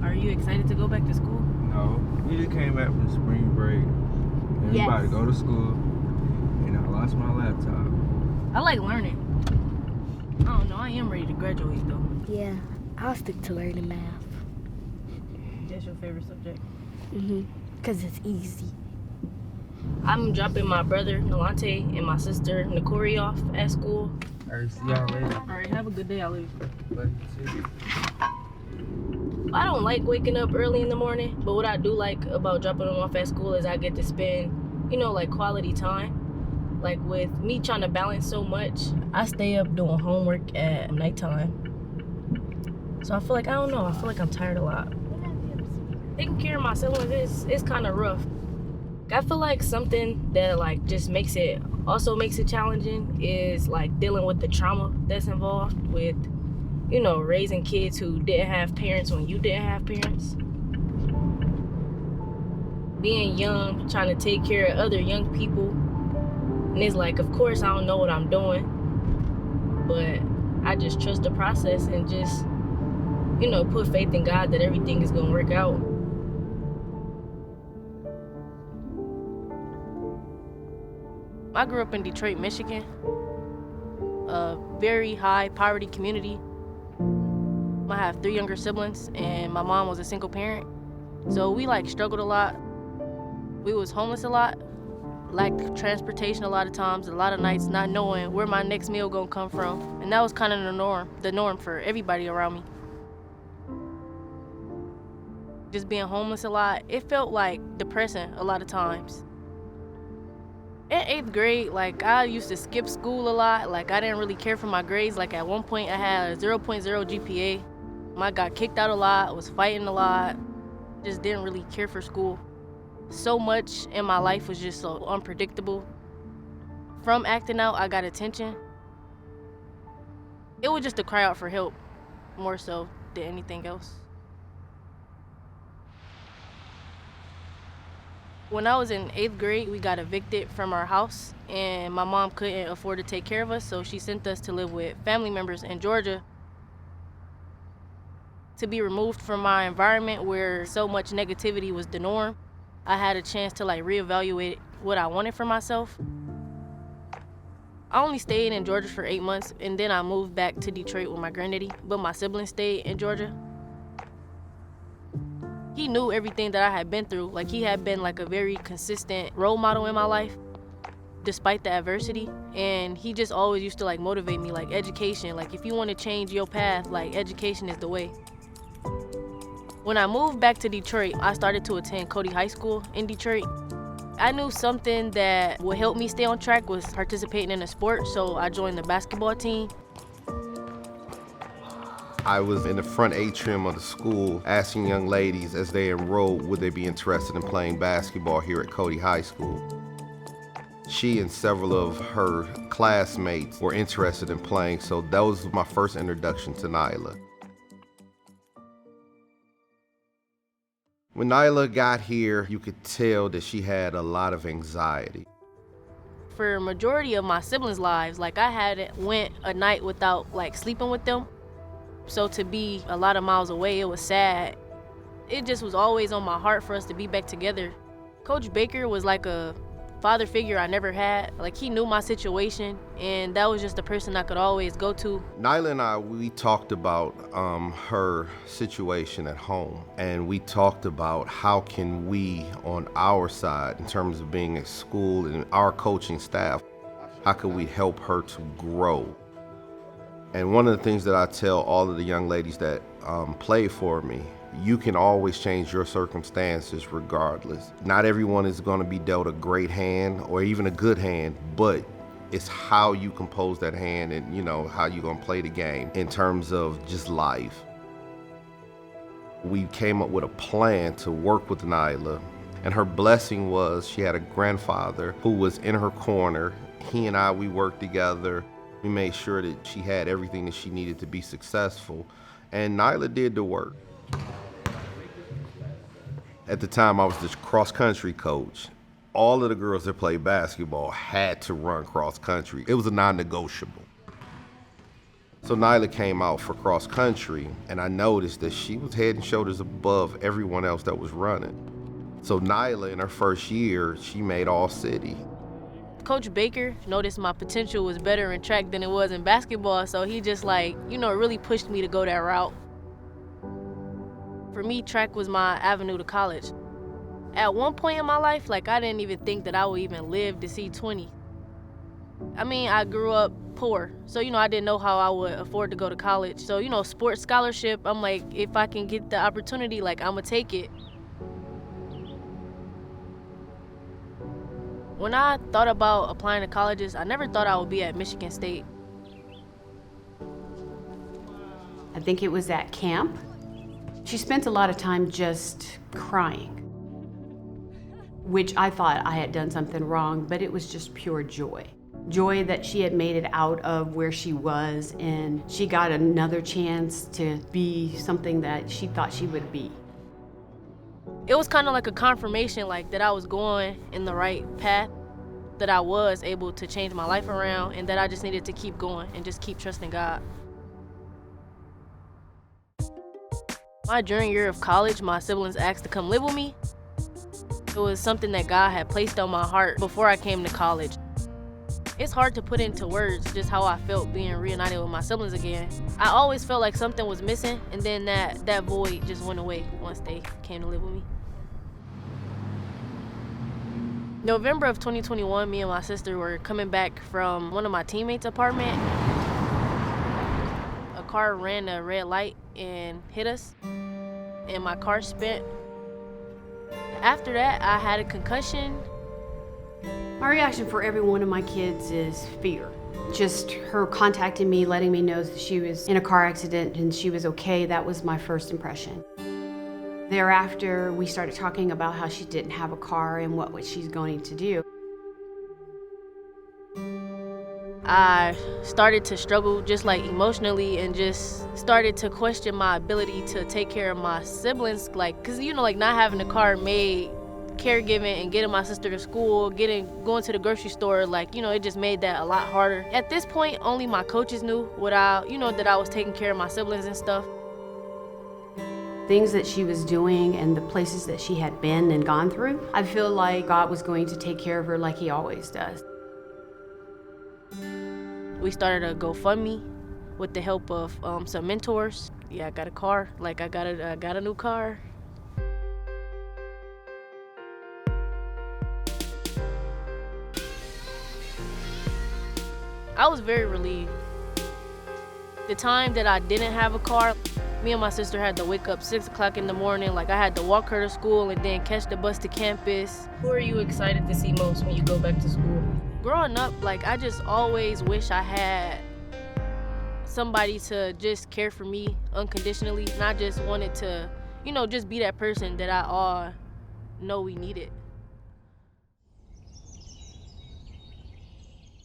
Are you excited to go back to school? No, we just came back from spring break. And we about to go to school. And I lost my laptop. I like learning. I don't know, I am ready to graduate though. Yeah, I'll stick to learning math. That's your favorite subject? Because it's easy. I'm dropping my brother, Nolante, and my sister, Nakori, off at school. Alright, see y'all later. Alright, have a good day, I'll leave. Bye. See you. I don't like waking up early in the morning, but what I do like about dropping them off at school is I get to spend, like quality time. Like with me trying to balance so much, I stay up doing homework at nighttime. So I feel like, I don't know, I feel like I'm tired a lot. Taking care of my siblings is kind of rough. I feel like something that like just makes it challenging is like dealing with the trauma that's involved with, raising kids who didn't have parents when you didn't have parents. Being young, trying to take care of other young people. And it's like, of course, I don't know what I'm doing, but I just trust the process and just, put faith in God that everything is gonna work out. I grew up in Detroit, Michigan, a very high poverty community. I have 3 younger siblings, and my mom was a single parent. So we struggled a lot. We was homeless a lot, lacked transportation a lot of times, a lot of nights not knowing where my next meal gonna come from. And that was kind of the norm for everybody around me. Just being homeless a lot, it felt like depressing a lot of times. In 8th grade, I used to skip school a lot. I didn't really care for my grades. At one point, I had a 0.0 GPA. I got kicked out a lot, was fighting a lot, just didn't really care for school. So much in my life was just so unpredictable. From acting out, I got attention. It was just to cry out for help, more so than anything else. When I was in 8th grade, we got evicted from our house, and my mom couldn't afford to take care of us, so she sent us to live with family members in Georgia. To be removed from my environment where so much negativity was the norm, I had a chance to reevaluate what I wanted for myself. I only stayed in Georgia for 8 months, and then I moved back to Detroit with my granddaddy, but my siblings stayed in Georgia. He knew everything that I had been through. He had been a very consistent role model in my life, despite the adversity. And he just always used to motivate me, education. If you want to change your path, education is the way. When I moved back to Detroit, I started to attend Cody High School in Detroit. I knew something that would help me stay on track was participating in a sport, so I joined the basketball team. I was in the front atrium of the school asking young ladies as they enrolled would they be interested in playing basketball here at Cody High School. She and several of her classmates were interested in playing, so that was my first introduction to Nyla. When Nyla got here, you could tell that she had a lot of anxiety. For a majority of my siblings' lives, I hadn't went a night without sleeping with them. So to be a lot of miles away, it was sad. It just was always on my heart for us to be back together. Coach Baker was a father figure I never had. He knew my situation, and that was just the person I could always go to. Nyla and I, we talked about her situation at home, and we talked about how can we, on our side, in terms of being at school and our coaching staff, how could we help her to grow? And one of the things that I tell all of the young ladies that play for me, you can always change your circumstances regardless. Not everyone is going to be dealt a great hand or even a good hand, but it's how you compose that hand and how you're going to play the game in terms of just life. We came up with a plan to work with Nyla, and her blessing was she had a grandfather who was in her corner. He and I, we worked together. We made sure that she had everything that she needed to be successful, and Nyla did the work. At the time, I was the cross-country coach. All of the girls that played basketball had to run cross-country. It was a non-negotiable. So Nyla came out for cross country, and I noticed that she was head and shoulders above everyone else that was running. So Nyla, in her first year, she made all city. Coach Baker noticed my potential was better in track than it was in basketball, so he just really pushed me to go that route. For me, track was my avenue to college. At one point in my life, I didn't even think that I would even live to see 20. I grew up poor, so, I didn't know how I would afford to go to college. So, sports scholarship, I'm like, if I can get the opportunity, I'm gonna take it. When I thought about applying to colleges, I never thought I would be at Michigan State. I think it was at camp. She spent a lot of time just crying, which I thought I had done something wrong, but it was just pure joy. Joy that she had made it out of where she was, and she got another chance to be something that she thought she would be. It was kind of like a confirmation, that I was going in the right path, that I was able to change my life around, and that I just needed to keep going and just keep trusting God. My junior year of college, my siblings asked to come live with me. It was something that God had placed on my heart before I came to college. It's hard to put into words just how I felt being reunited with my siblings again. I always felt like something was missing, and then that void just went away once they came to live with me. November of 2021, me and my sister were coming back from one of my teammates' apartment. A car ran a red light and hit us, and my car spent. After that, I had a concussion. My reaction for every one of my kids is fear. Just her contacting me, letting me know that she was in a car accident and she was okay, that was my first impression. Thereafter, we started talking about how she didn't have a car and what she's going to do. I started to struggle just emotionally, and just started to question my ability to take care of my siblings, cause not having a car made caregiving and getting my sister to school, going to the grocery store, it just made that a lot harder. At this point, only my coaches knew that I was taking care of my siblings and stuff. Things that she was doing and the places that she had been and gone through, I feel like God was going to take care of her like he always does. We started a GoFundMe with the help of some mentors. Yeah, I got a car. I got a new car. I was very relieved. The time that I didn't have a car, me and my sister had to wake up 6 o'clock in the morning. I had to walk her to school and then catch the bus to campus. Who are you excited to see most when you go back to school? Growing up, I just always wish I had somebody to just care for me unconditionally. And I just wanted to, just be that person that I all know we needed.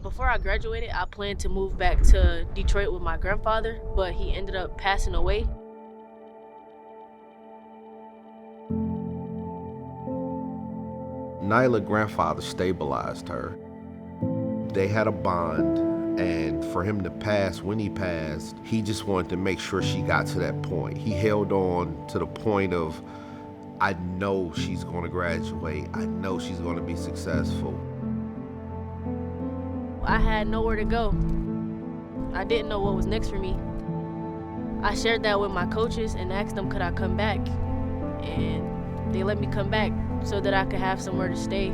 Before I graduated, I planned to move back to Detroit with my grandfather, but he ended up passing away. Nyla's grandfather stabilized her. They had a bond, and for him to pass when he passed, he just wanted to make sure she got to that point. He held on to the point of, I know she's going to graduate. I know she's going to be successful. I had nowhere to go. I didn't know what was next for me. I shared that with my coaches and asked them could I come back, and they let me come back so that I could have somewhere to stay.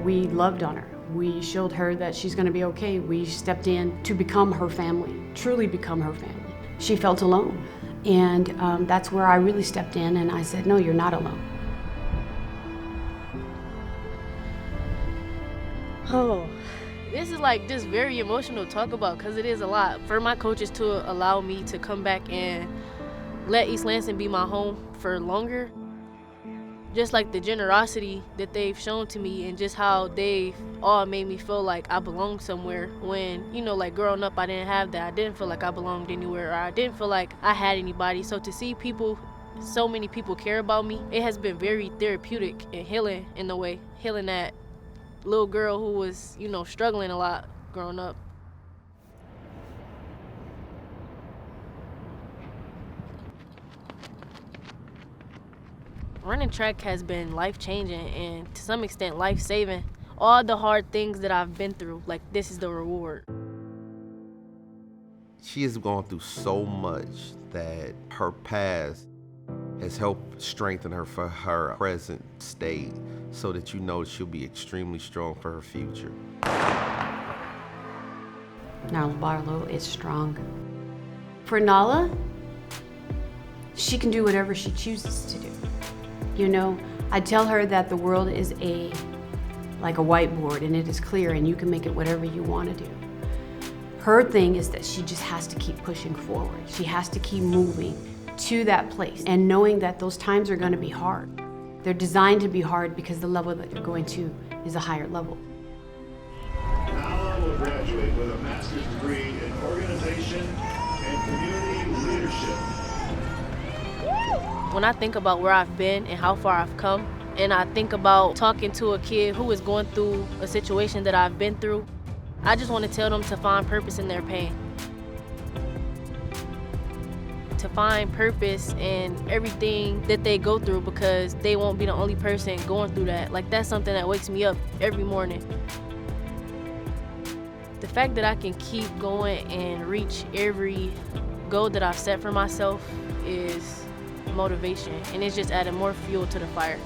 We loved on her. We showed her that she's going to be okay. We stepped in to become her family, truly become her family. She felt alone, and that's where I really stepped in, and I said, no, you're not alone. Oh, this is just very emotional to talk about, because it is a lot. For my coaches to allow me to come back and let East Lansing be my home for longer, just the generosity that they've shown to me, and just how they've all made me feel like I belong somewhere when, growing up I didn't have that. I didn't feel like I belonged anywhere, or I didn't feel like I had anybody. So to see so many people care about me, it has been very therapeutic and healing in a way, healing that little girl who was, struggling a lot growing up. Running track has been life-changing and to some extent life-saving. All the hard things that I've been through, like this is the reward. She has gone through so much that her past has helped strengthen her for her present state so that you know she'll be extremely strong for her future. Nala Barlow is strong. For Nala, she can do whatever she chooses to do. You know, I tell her that the world is like a whiteboard and it is clear and you can make it whatever you want to do. Her thing is that she just has to keep pushing forward. She has to keep moving to that place and knowing that those times are going to be hard. They're designed to be hard because the level that you're going to is a higher level. Nala will graduate with a master's degree in organization and community leadership. When I think about where I've been and how far I've come, and I think about talking to a kid who is going through a situation that I've been through, I just want to tell them to find purpose in their pain. To find purpose in everything that they go through because they won't be the only person going through that. Like, that's something that wakes me up every morning. The fact that I can keep going and reach every goal that I've set for myself is motivation, and it's just adding more fuel to the fire.